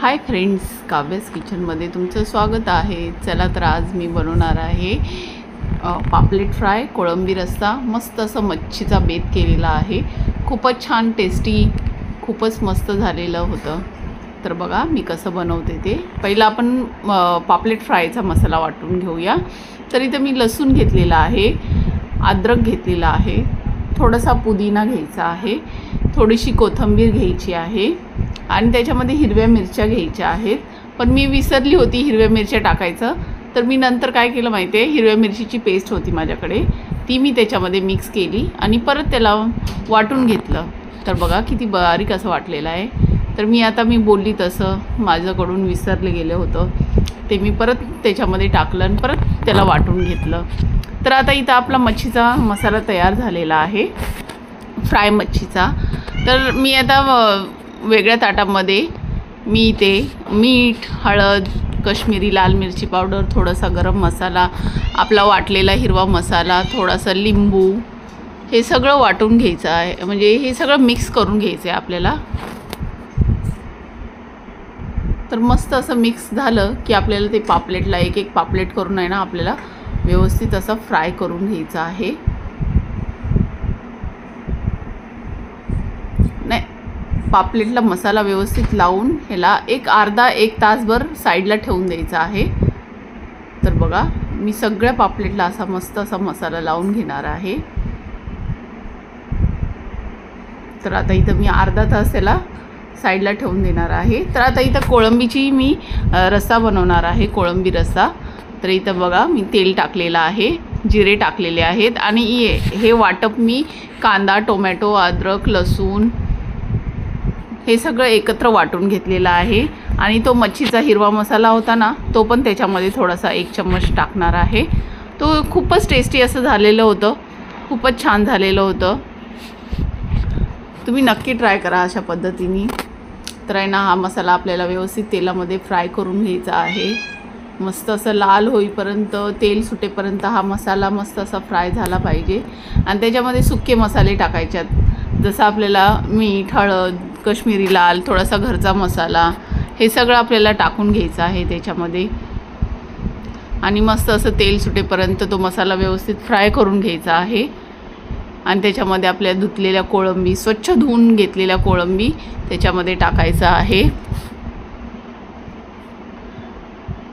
Hi friends, काव्यास किचनमध्ये तुमचं स्वागत आहे। चला तर आज मी बनवणार आहे पापलेट फ्राय, कोळंबी रस्सा, मस्त असं मच्छीचा बेत केलेला आहे। खूपच छान टेस्टी, खूपच मस्त झालेलं होतं। तर बघा मी कसं बनवते ते। पहिला आपण पापलेट फ्रायचा मसाला वाटून घेऊया। तर इथं मी लसूण घेतलेला आहे, अद्रक घेतलेला आहे, थोडासा पुदिना घ्यायचा आहे, थोडीशी कोथिंबीर घ्यायची आहे आणि त्याच्यामध्ये हिरव्या मिरच्या घ्यायच्या आहेत। पण मी विसरली होती हिरव्या मिरच्या टाकायचं, तर मी नंतर काय केलं माहिती आहे, हिरव्या मिरचीची पेस्ट होती माझ्याकडे, ती मी त्याच्यामध्ये मिक्स केली आणि परत त्याला वाटून घेतलं। तर बघा किती बारीक असं वाटलेलं आहे। तर मी बोलली तसं माझ्याकडून विसरले गेलं होतं, ते मी परत त्याच्यामध्ये टाकलं आणि परत त्याला वाटून घेतलं। तर आता इथं आपला मच्छीचा मसाला तयार झालेला आहे, फ्राय मच्छीचा। तर मी आता वेगळ्या ताटामध्ये मी ते मीठ, हळद, कश्मीरी लाल मिरची पावडर, थोडासा गरम मसाला, आपला वाटलेला हिरवा मसाला, थोडासा लिंबू, हे सगळं वाटून घ्यायचं आहे। म्हणजे हे सगळं मिक्स करून घ्यायचं आहे आपल्याला। तर मस्त असं मिक्स झालं की आपल्याला ते पापलेटला एक एक पापलेट करून आहे ना आपल्याला व्यवस्थित असं फ्राय करून घ्यायचं आहे। नाही, पापलेटला मसाला व्यवस्थित लावून ह्याला अर्धा एक तासभर साईडला ठेवून द्यायचा आहे। तर बघा मी सगळ्या पापलेटला असा मस्त असा मसाला लावून घेणार आहे। तर आता इथं मी अर्धा तास त्याला साईडला ठेवून देणार आहे। तर आता इथं कोळंबीची मी रस्सा बनवणार आहे, कोळंबी रस्सा। तर इथं बघा मी तेल टाकलेलं आहे, जिरे टाकलेले आहेत आणि हे वाटप मी कांदा, टोमॅटो, अद्रक, लसूण हे सगळं एकत्र वाटून घेतलेलं आहे। आणि तो मच्छीचा हिरवा मसाला होता ना, तो पण त्याच्यामध्ये थोडासा 1 चम्मच टाकणार आहे। तो खूपच टेस्टी असं झालेलं होतं, खूपच छान झालेलं होतं। तुम्ही नक्की ट्राय करा अशा पद्धतीने। तर आहे ना, हा मसाला आपल्याला व्यवस्थित तेलामध्ये फ्राय करून घ्यायचा आहे। मस्त असं लाल होईपर्यंत, तेल सुटेपर्यंत हा मसाला मस्त असा फ्राय झाला पाहिजे। आणि त्याच्यामध्ये सुके मसाले टाकायचे आहेत, जसं आपल्याला मीठ, हळद, कश्मीरी लाल, थोडासा घरचा मसाला, हे सगळं आपल्याला टाकून घ्यायचं आहे त्याच्यामध्ये। आणि मस्त असं तेल सुटेपर्यंत तो मसाला व्यवस्थित फ्राय करून घ्यायचा आहे। आणि त्याच्यामध्ये आपल्या धुतलेल्या कोळंबी, स्वच्छ धुवून घेतलेल्या कोळंबी त्याच्यामध्ये टाकायचं आहे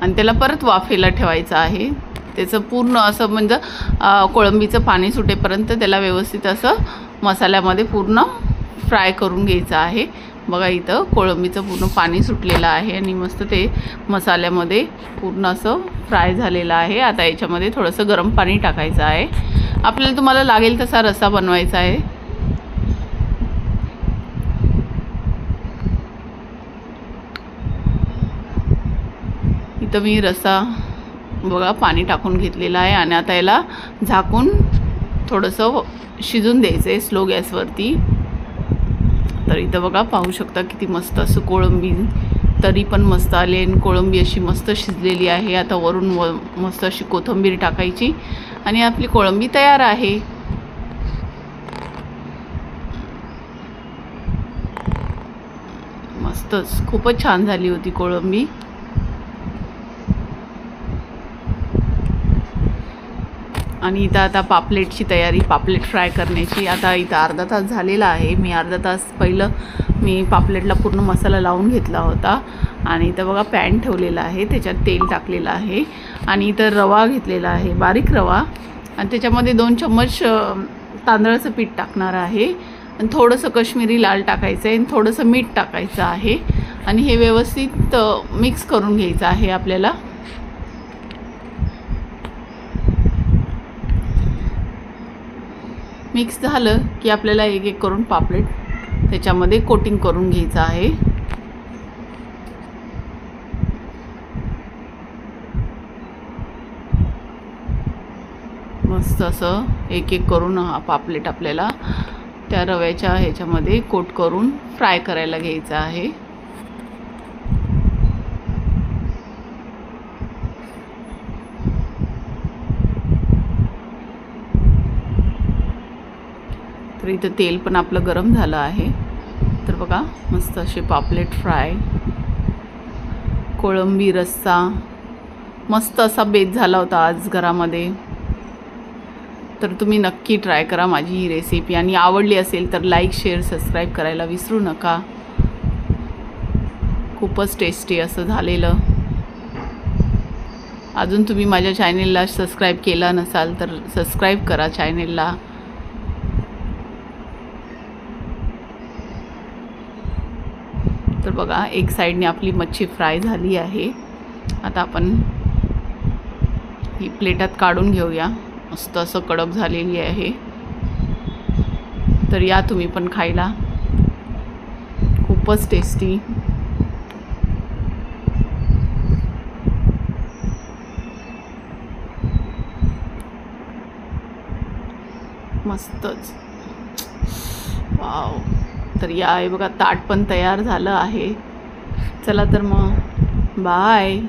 आणि त्याला परत वाफेला ठेवायचं आहे। त्याचं पूर्ण असं म्हणजे कोळंबीचं पाणी सुटेपर्यंत त्याला व्यवस्थित असं मसाल्यामध्ये पूर्ण फ्राय करून घ्यायचं आहे। बघा इथं कोळंबीचं पूर्ण पाणी सुटलेलं आहे आणि मस्त ते मसाल्यामध्ये पूर्ण असं फ्राय झालेलं आहे। आता याच्यामध्ये थोडंसं गरम पाणी टाकायचं आहे, आपल्याला तुम्हाला लागेल तसा रस्सा बनवायचा आहे। इथं मी रस्सा बघा पाणी टाकून घेतलेला आहे आणि आता याला झाकून थोडंसं शिजून द्यायचं आहे स्लो गॅसवरती। तर इथं बघा पाहू शकता किती मस्त असं कोळंबी तरी पण मस्त आली आणि कोळंबी अशी मस्त शिजलेली आहे। आता वरून मस्त अशी कोथिंबीर टाकायची आणि आपली कोळंबी तयार आहे। मस्तच, खूपच छान झाली होती कोळंबी। आणि इथं आता पापलेटची तयारी, पापलेट फ्राय करण्याची। आता इथं अर्धा तास झालेला आहे। मी अर्धा तास पहिलं पापलेटला पूर्ण मसाला लावून घेतला होता आणि इथं बघा पॅन ठेवलेला आहे, त्याच्यात तेल टाकलेलं आहे आणि इथं रवा घेतलेला आहे, बारीक रवा, आणि त्याच्यामध्ये 2 चम्मच तांदळाचं पीठ टाकणार आहे आणि थोडंसं कश्मीरी लाल टाकायचं आहे आणि थोडंसं मीठ टाकायचं आहे आणि हे व्यवस्थित मिक्स करून घ्यायचं आहे आपल्याला। मिक्स झालं की आपल्याला एक एक करून पापलेट त्याच्यामध्ये कोटिंग करून घ्यायचं आहे। मस्त असं एक एक करून हा पापलेट आपल्याला त्या रव्याच्या ह्याच्यामध्ये कोट करून फ्राय करायला घ्यायचं आहे। तर इथं तेल पण आपलं गरम झालं आहे। तर बघा मस्त असे पापलेट फ्राय कोळंबी रस्सा. मस्त असा बेत झाला होता आज घरामध्ये. तर तुम्ही नक्की ट्राय करा माझी ही रेसिपी, आणि आवडली असेल तर लाईक शेअर सबस्क्राईब करायला विसरू नका. खूपच टेस्टी असं झालेलं. अजून तुम्ही माझ्या चॅनेलला सबस्क्राईब केला नसाल तर सबस्क्राईब करा चॅनेलला. तर बघा, एक साईडने आपली मच्छी फ्राय झाली आहे. आता आपण ही प्लेटात काढून घेऊया. मस्त असं कडक झालेली आहे. तर या तुम्ही पण खायला. खूपच टेस्टी. मस्तच. वाव. तर या आहे बघा, ताट पण तयार झालं आहे. चला तर मग बाय.